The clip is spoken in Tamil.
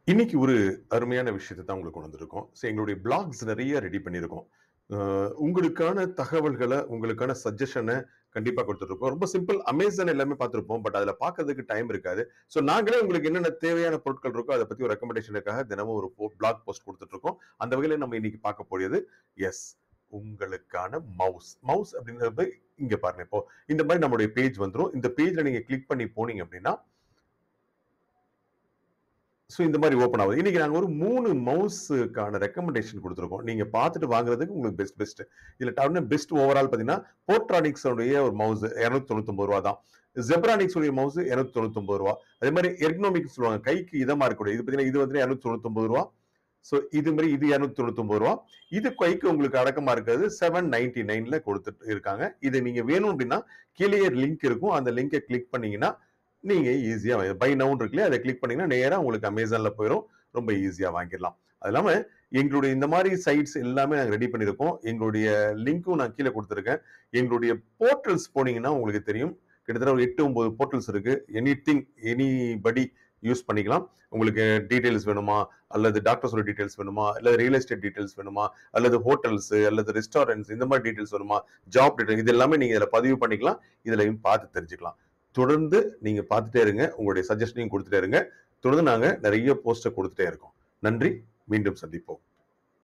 இன்னைக்கு ஒரு அருமையான விஷயத்த தான் உங்களுக்கு கொண்டு வந்திருக்கோம். எங்களுடைய பிளாக்ஸ் நெறைய ரெடி பண்ணியிருக்கோம். அ உங்களுக்கான தகவல்கள, உங்களுக்கான சஜஷன கண்டிப்பா குடுத்துட்டுருக்கோம். ரொம்ப சிம்பிள். Amazon எல்லாமே பார்த்திருப்போம். பட் அதுல பார்க்கறதுக்கு டைம் இருக்காது. நாங்களே உங்களுக்கு என்னென்ன தேவையான பொருட்கள் இருக்கோ, அத பத்தி ஒரு ரெக்கமெண்டேஷனுக்காக தினமும் ஒரு பிளாக் போஸ்ட் குடுத்துட்டுருக்கோம். அந்த வகையில நம்ம இன்னைக்கு பார்க்க போறது, எஸ் உங்களுக்கான மவுஸ். மவுஸ் அப்படிங்கிறது இங்க பாருங்க. இப்போ இந்த மாரி நம்முடைய பேஜ் வந்துரும். இந்த பேஜ்ல நீங்க கிளிக் பண்ணி போனீங்க அப்படின்னா, இந்த மாரி ஓப்பன் ஆகுது. இன்னைக்கு நாங்க ஒரு 3 மவுஸுக்கான ரெக்கமெண்டேஷன் குடுத்துருக்கோம். நீங்க பார்த்துட்டு வாங்குறதுக்கு உங்களுக்கு பெஸ்ட். இதுல டவுன் பெஸ்ட் ஓவரால் பார்த்தீங்கன்னா, போர்ட்ரானிக்ஸ் உடைய ஒரு மவுஸ் ரூ. 299 தான். ஜெப்ரானிக்ஸ் உடைய மவுஸ் ரூ. 299. அதே மாரி எர்கனாமிக்ஸ் சொல்லுவாங்க. கைக்கு இதமா இருக்கக்கூடிய இது பார்த்தீங்கன்னா, இது வந்து ரூ. 299. இது மாரி இது ரூ. 299. இது கைக்கு உங்களுக்கு அடக்கமா இருக்கிறது 799ல குடுத்துட்டு இருக்காங்க. இது நீங்க வேணும் அப்டின்னா, கீழயே லிங்க் இருக்கும். அந்த லிங்க கிளிக் பண்ணீங்கன்னா, நீங்க ஈஸியா பை நவுன்னு இருக்கு இல்லையா? அத கிளிக் பண்ணீங்கன்னா, நேரா உங்களுக்கு Amazonல போயிரும். ரொம்ப ஈஸியா வாங்கிடலாம். அது இல்லாம எங்களுடைய இந்த மாரி சைட்ஸ் எல்லாமே நாங்க ரெடி பண்ணியிருக்கோம். எங்களுடைய லிங்க்கும் நான் கீழ குடுத்துருக்கேன். எங்களுடைய போர்ட்டல்ஸ் போனீங்கன்னா உங்களுக்கு தெரியும். கிட்டத்தட்ட ஒரு 8, 9 போர்ட்டல்ஸ் இருக்கு. எனிதிங், எனிபடி யூஸ் பண்ணிக்கலாம். உங்களுக்கு டீட்டெயில்ஸ் வேணுமா? அல்லது டாக்டர்ஸோட டீட்டெயில்ஸ் வேணுமா? இல்ல ரியல் எஸ்டேட் டீட்டெயில்ஸ் வேணுமா? அல்லது ஹோட்டல்ஸ் அல்லது ரெஸ்டாரண்ட்ஸ் இந்த மாரி டீட்டெயில்ஸ் வேணுமா? ஜாப் டீட்டெயில் இது எல்லாமே நீங்க இதுல பதிவு பண்ணிக்கலாம். இதுலயும் பார்த்து தெரிஞ்சுக்கலாம். தொடர்ந்து நீங்க பார்த்துட்டே இருங்க. உங்களுடைய சஜஷனையும் குடுத்துட்டே இருங்க. தொடர்ந்து நாங்க நெறைய போஸ்ட்ட குடுத்துட்டே இருக்கோம். நன்றி. மீண்டும் சந்திப்போம்.